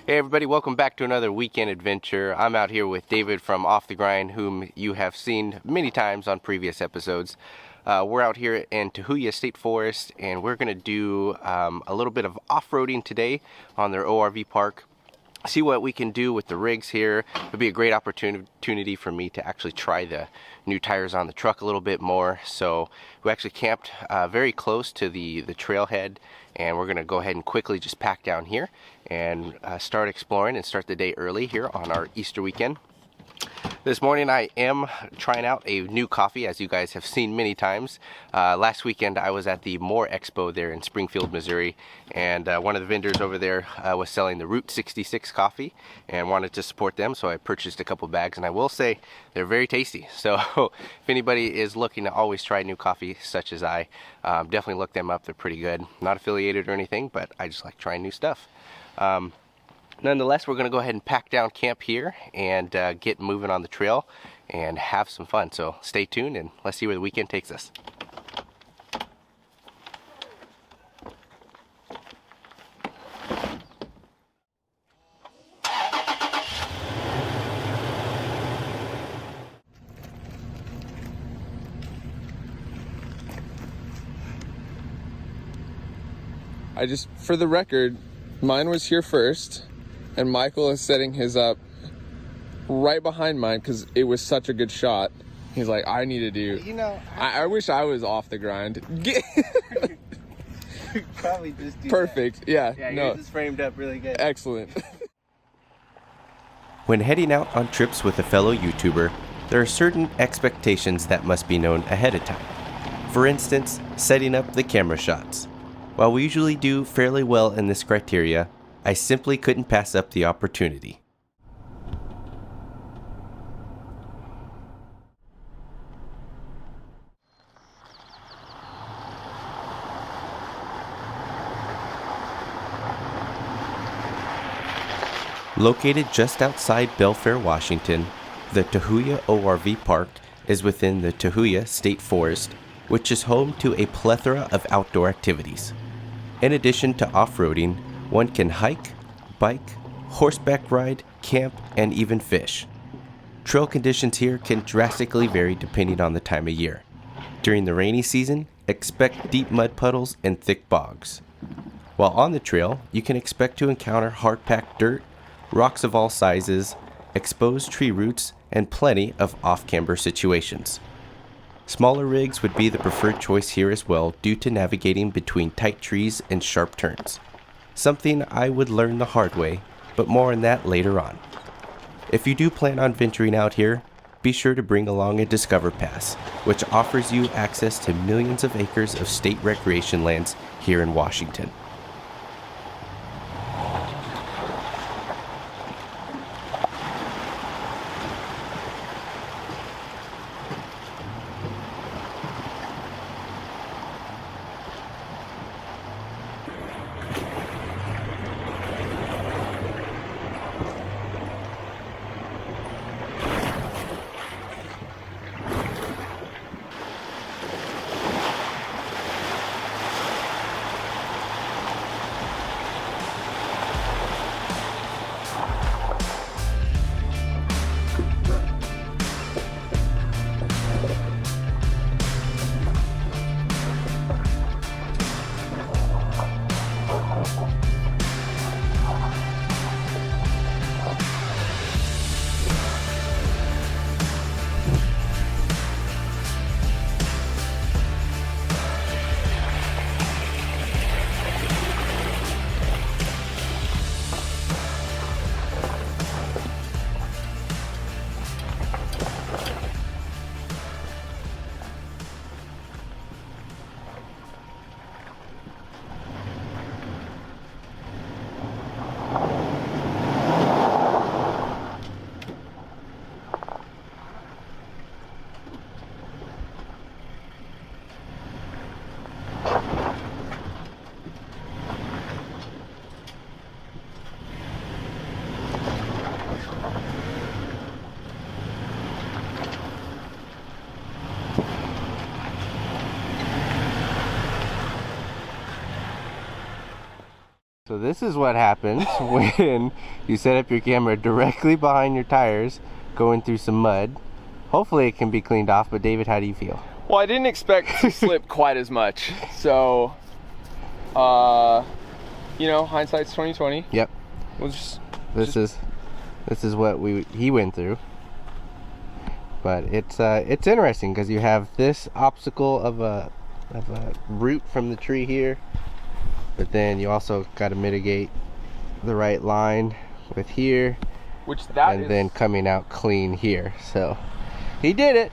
Hey everybody, welcome back to another weekend adventure. I'm out here with David from Off the Grind, whom you have seen many times on previous episodes. We're out here in Tahuya State Forest, and we're going to do a little bit of off-roading today on their ORV park. See what we can do with the rigs here. It'll be a great opportunity for me to actually try the new tires on the truck a little bit more. So we actually camped very close to the trailhead, and we're gonna go ahead and quickly just pack down here and start exploring and start the day early here on our Easter weekend. This morning I am trying out a new coffee, as you guys have seen many times. Last weekend I was at the Moore Expo there in Springfield, Missouri, and one of the vendors over there was selling the Route 66 coffee and wanted to support them, so I purchased a couple bags, and I will say they're very tasty. So if anybody is looking to always try new coffee such as I, definitely look them up. They're pretty good. Not affiliated or anything, but I just like trying new stuff. Nonetheless, we're going to go ahead and pack down camp here and get moving on the trail and have some fun. So stay tuned and let's see where the weekend takes us. For the record, mine was here first. And Michael is setting his up right behind mine because it was such a good shot. He's like, I need to do. You know, I wish I was off the grind. Probably just do perfect. That. Yeah. No. Yours is framed up really good. Excellent. When heading out on trips with a fellow YouTuber, there are certain expectations that must be known ahead of time. For instance, setting up the camera shots. While we usually do fairly well in this criteria, I simply couldn't pass up the opportunity. Located just outside Belfair, Washington, the Tahuya ORV Park is within the Tahuya State Forest, which is home to a plethora of outdoor activities. In addition to off-roading, one can hike, bike, horseback ride, camp, and even fish. Trail conditions here can drastically vary depending on the time of year. During the rainy season, expect deep mud puddles and thick bogs. While on the trail, you can expect to encounter hard-packed dirt, rocks of all sizes, exposed tree roots, and plenty of off-camber situations. Smaller rigs would be the preferred choice here as well due to navigating between tight trees and sharp turns. Something I would learn the hard way, but more on that later on. If you do plan on venturing out here, be sure to bring along a Discover Pass, which offers you access to millions of acres of state recreation lands here in Washington. So this is what happens when you set up your camera directly behind your tires going through some mud. Hopefully it can be cleaned off, but David, how do you feel? Well, I didn't expect to slip quite as much. So, you know, hindsight's 20/20. Yep. We'll just This is what he went through. But it's interesting because you have this obstacle of a root from the tree here, but then you also got to mitigate the right line with here, and then coming out clean here. So he did it.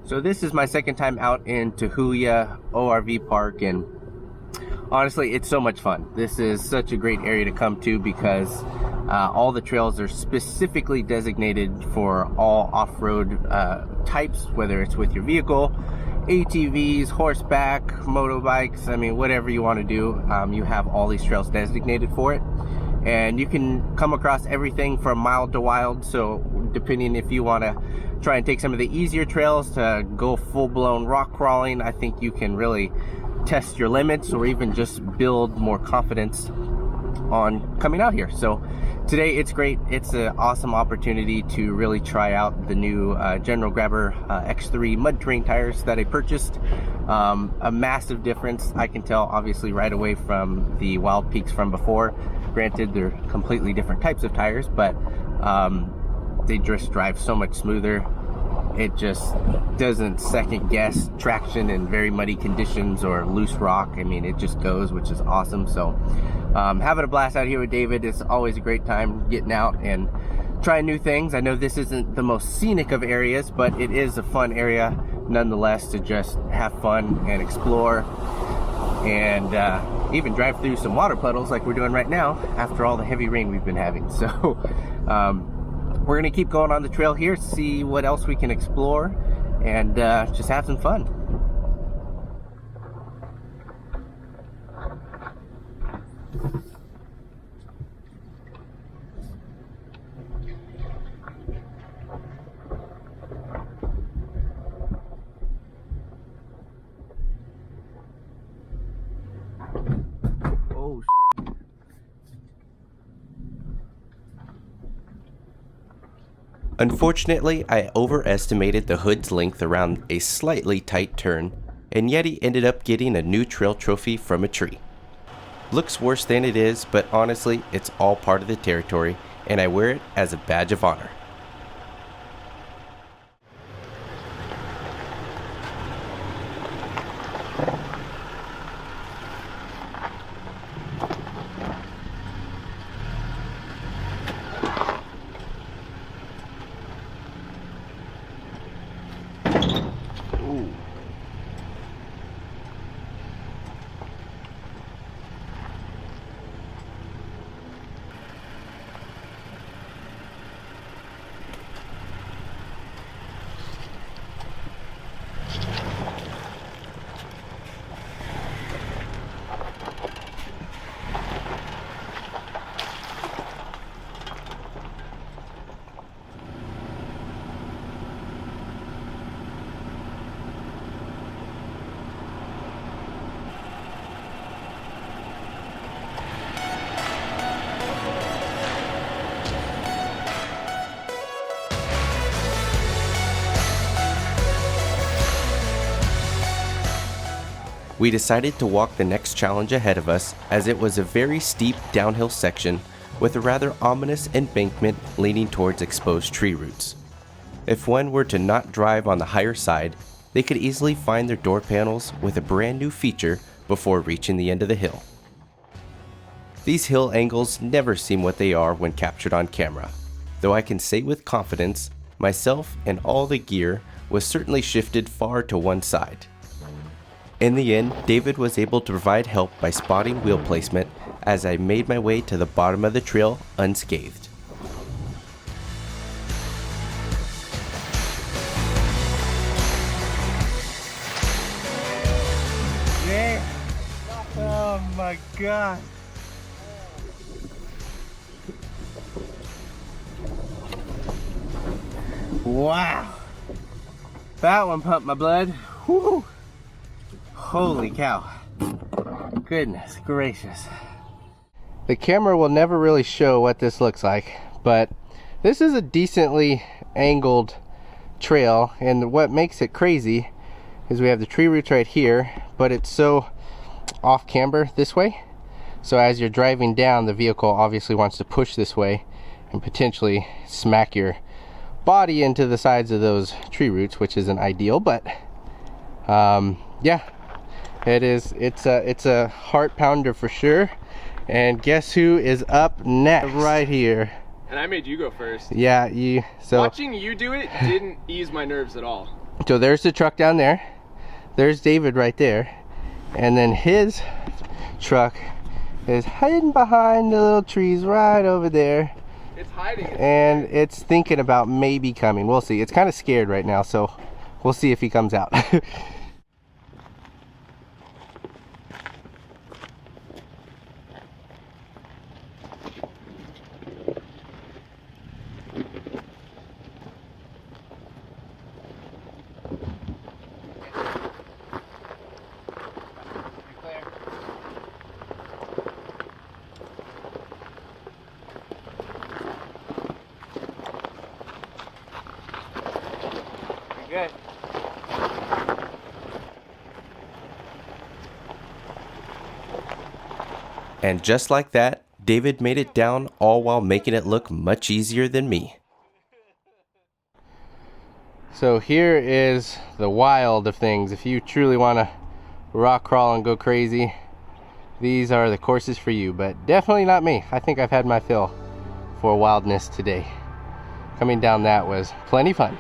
So this is my second time out in Tahuya ORV Park, and honestly, it's so much fun. This is such a great area to come to because all the trails are specifically designated for all off-road types, whether it's with your vehicle, ATVs, horseback, motorbikes, I mean, whatever you want to do, you have all these trails designated for it. And you can come across everything from mild to wild, so depending if you want to try and take some of the easier trails to go full-blown rock crawling, I think you can really test your limits or even just build more confidence on coming out here. So today it's great. It's an awesome opportunity to really try out the new General Grabber X3 mud terrain tires that I purchased. A massive difference, I can tell obviously right away from the Wild Peaks from before. Granted, they're completely different types of tires, but they just drive so much smoother. It just doesn't second guess traction in very muddy conditions or loose rock. I mean, it just goes, which is awesome. So having a blast out here with David. It's always a great time getting out and trying new things. I know this isn't the most scenic of areas, but it is a fun area nonetheless to just have fun and explore, and even drive through some water puddles like we're doing right now after all the heavy rain we've been having. So we're gonna keep going on the trail here, see what else we can explore, and just have some fun. Oh shit. Unfortunately, I overestimated the hood's length around a slightly tight turn, and Yeti ended up getting a new trail trophy from a tree. Looks worse than it is, but honestly, it's all part of the territory, and I wear it as a badge of honor. we decided to walk the next challenge ahead of us, as it was a very steep downhill section with a rather ominous embankment leaning towards exposed tree roots. If one were to not drive on the higher side, they could easily find their door panels with a brand new feature before reaching the end of the hill. These hill angles never seem what they are when captured on camera, though I can say with confidence, myself and all the gear was certainly shifted far to one side. In the end, David was able to provide help by spotting wheel placement as I made my way to the bottom of the trail unscathed. Yeah. Oh my God. Wow. That one pumped my blood. Whew. Holy cow. Goodness gracious. The camera will never really show what this looks like, but this is a decently angled trail, and what makes it crazy is we have the tree roots right here, but it's so off-camber this way. So as you're driving down, the vehicle obviously wants to push this way and potentially smack your body into the sides of those tree roots, which isn't ideal, but yeah, it's a heart pounder for sure. And guess who is up next? Right here. And I made you go first. Yeah, so watching you do it didn't ease my nerves at all. So there's the truck down there, there's David right there, and then his truck is hiding behind the little trees right over there. It's hiding. And it's thinking about maybe coming. We'll see. It's kind of scared right now, so we'll see if he comes out. Good. And just like that, David made it down, all while making it look much easier than me. So here is the wild of things. If you truly want to rock crawl and go crazy, these are the courses for you, but definitely not me. I think I've had my fill for wildness today. Coming down that was plenty fun.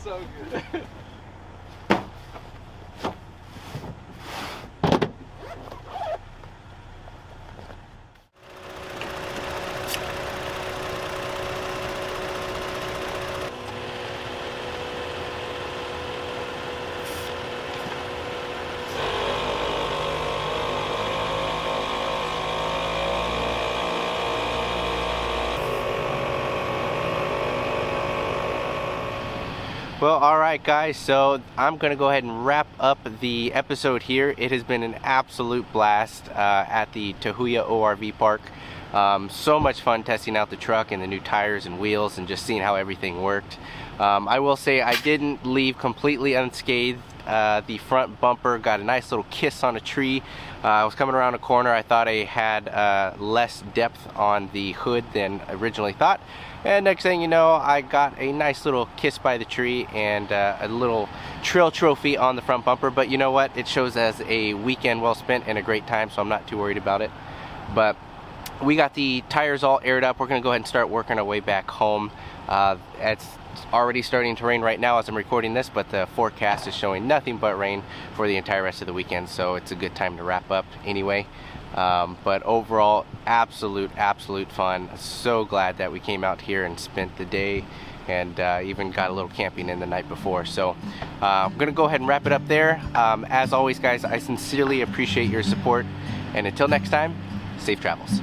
So good. Well, alright guys, so I'm going to go ahead and wrap up the episode here. It has been an absolute blast at the Tahuya ORV Park. So much fun testing out the truck and the new tires and wheels and just seeing how everything worked. I will say I didn't leave completely unscathed. the front bumper got a nice little kiss on a tree. I was coming around a corner. I thought I had less depth on the hood than originally thought, and next thing you know, I got a nice little kiss by the tree and a little trail trophy on the front bumper. But you know what, it shows as a weekend well spent and a great time, so I'm not too worried about it. But we got the tires all aired up. We're gonna go ahead and start working our way back home. It's already starting to rain right now as I'm recording this, but the forecast is showing nothing but rain for the entire rest of the weekend, so it's a good time to wrap up anyway. But overall, absolute fun. So glad that we came out here and spent the day, and even got a little camping in the night before. So I'm gonna go ahead and wrap it up there. As always, guys, I sincerely appreciate your support, and until next time, safe travels.